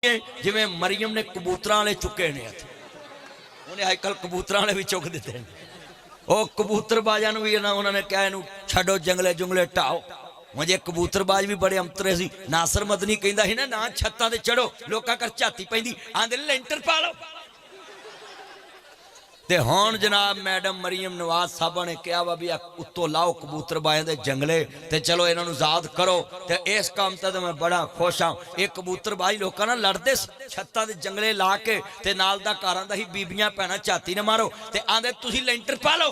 ਜਿਵੇਂ ਮਰੀਮ ਨੇ ਕਬੂਤਰਾਂ ਵਾਲੇ ਚੁੱਕੇ ਨੇ ਉਹਨੇ ਅੱਜ ਕੱਲ ਕਬੂਤਰਾਂ ਵਾਲੇ ਵੀ ਚੁੱਕ ਦਿੱਤੇ ਨੇ ਉਹ ਕਬੂਤਰਬਾਜ਼ਾਂ ਨੂੰ ਵੀ ਉਹਨਾਂ ਨੇ ਕਿਹਾ ਇਹਨੂੰ ਛੱਡੋ ਜੰਗਲੇ ਜੁੰਗਲੇ ਢਾਓ मुझे कबूतरबाज भी बड़े अंतरे सी नासर मदनी कहता ही ना छत्तां ते चढ़ो लोकां घर झाती पैंदी आंदे लेंटर पा लो ते हुण जनाब मैडम मरीम नवाज साहबा ने कहा वा भी उत्तों लाओ कबूतरबाजां दे जंगले ते चलो इन्हां नूं आजाद करो ते इस काम ते मैं बड़ा खुश हाँ। ये कबूतरबाज लोकां नाल लड़दे छत्तां दे जंगले ला के ते नाल दा घर आंदा ही बीबियां भैणां झाती ना मारो ते आंदे तुसीं लेंटर पा लो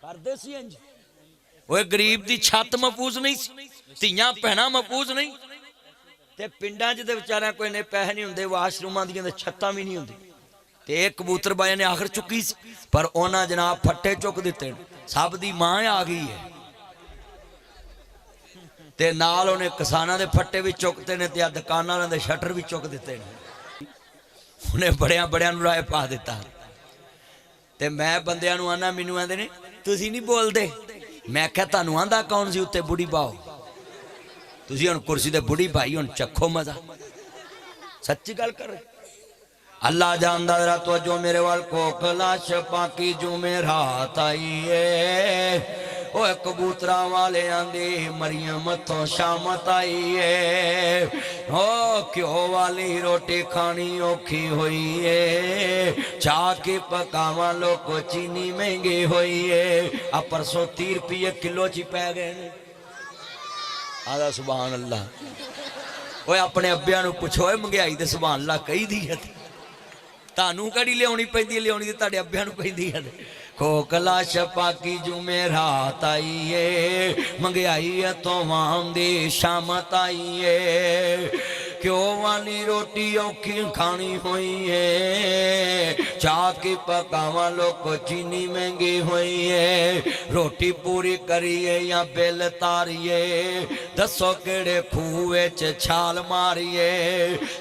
करदे सी इंज वो गरीब की छत महफूज नहीं धियां भैणां महफूज नहीं ते पिंडां च बेचारा कोई ने पैसे नहीं हुंदे वाशरूमां दियां ते छत्तां भी नहीं हुंदी ते कबूतरबाजां ने आखिर चुकी पर उन्हां जनाब फट्टे चुक दिते सब दी मां आ गई है ते नाल उन्हें किसानां दे फट्टे भी चुकते ने ते दुकानां दे शटर भी चुक दिते ने उन्हें बड़ियां बड़ियां नूं राह पा दिता ते मैं बंदियां नूं आना मैनूं आंदे ने तुसीं नहीं बोलदे मैं क्या तुहानूं आंदा कौन सी उत्ते बुढ़ी पाओ तुसीं हुण कुर्सी ते बुढ़ी पाई हुण चखो मजा सच्ची गल कर अल्लाह जानदा जरा तो जो मेरे वाल को कलाश पाकी जो में रात आई है ओ कबूतरा वाले आंदी मरियम तो शामत आई है ओ क्यों वाली रोटी खानी औखी हुई है चाह की पकावा लोग चीनी महंगी हुई है आ परसों 30 रुपये किलो ची पै गए आदा सुभान अल्लाह ओए अपने अब्बिया नूं पुछो महंगाई ते सुभान अल्लाह कही दी है तानू कड़ी लियानी पैंदी लियानी ते तुहाडे अब्बिया नूं पैंदी है खोखला छपाकी जू में रात आई है महंगाई है तो वाम दी शामत आई है क्यों वाली रोटी औखी खानी हुई है चाह की पकावा लोग चीनी महंगी हुई है रोटी पूरी करिए या बिल तारिए दसो केड़े खूहे च छाल मारिए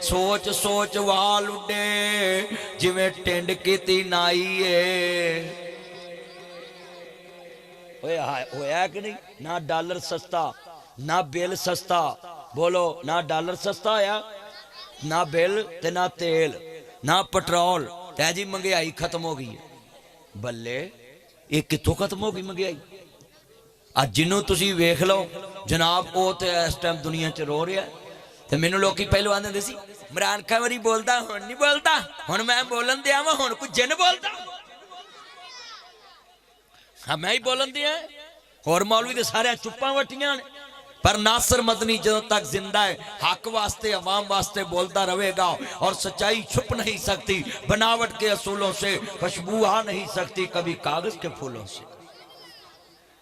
सोच सोच वाल उडे जिवें टिंड कीती नाई है होया कि नहीं ना डॉलर सस्ता ना बिल सस्ता बोलो ना डॉलर सस्ता होया ना बिल ते ना तेल ना पेट्रोल ते जी महंगाई खत्म हो गई है बल्ले ये कितों खत्म हो गई महंगाई अज जिन्हों तुसी वेख लो जनाब वो तो इस टाइम दुनिया च रो रहा है ते मैनू लोग पहले आंदे सी इमरान खान वारी बोलता हुण नहीं बोलता हुण मैं बोलन दिया वा हुण कोई जिन बोलता हाँ मैं ही बोलन दिया होर मौलवी तो सारे चुप्पा वटियां ने पर नासर मदनी जदों तक जिंदा है हक वास्ते अवाम वास्ते बोलता रहेगा और सच्चाई छुप नहीं सकती बनावट के असूलों से खुशबू आ नहीं सकती कभी कागज के फूलों से।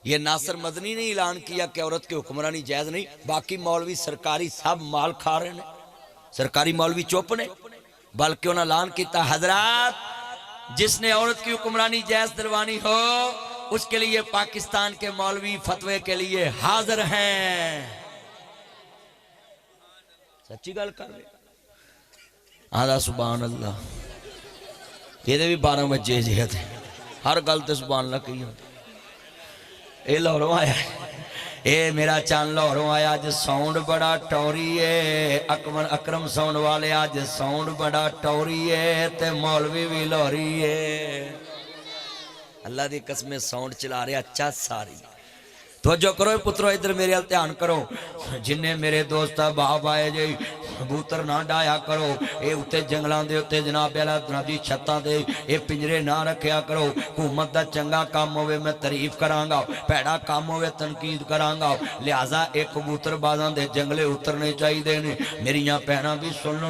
ये नासर मदनी ने ऐलान किया कि औरत की हुक्मरानी जायज नहीं बाकी मौलवी सरकारी सब माल खा रहे हैं सरकारी मौलवी चुप ने बल्कि उन्हें ऐलान किया हजरात जिसने औरत की हुक्मरानी जायज दिलवानी हो उसके लिए पाकिस्तान के मौलवी फतवे के लिए हाजिर हैं। सच्ची गल कर रहे आदा सुभान अल्लाह ये भी 12 बजे जी हर गल तो सुभान अल्लाह कही होती ये लाहौरों आया ये मेरा चैन लाहौरों आया अज साउंड बड़ा टौरी है अकरम साउंड वाले अज साउंड बड़ा टौरी है ते मौलवी भी लाहौरी है अल्लाह की कसमें साउंड चला रहा अच्छा सारी तो जो करो पुत्रो इधर मेरे ध्यान करो जिन्हें मेरे दोस्त बाप आए जी कबूतर ना डाया करो ये उत्ते जंगलों के उत्ते जनाब दी छत्तां दे ये पिंजरे ना रखा करो हुकूमत का चंगा काम होवे मैं तारीफ करांगा भैड़ा काम होवे तनकीद करांगा लिहाजा एक कबूतरबाजां दे जंगले उतरने चाहिए ने मेरियां भैणां भी सुन लो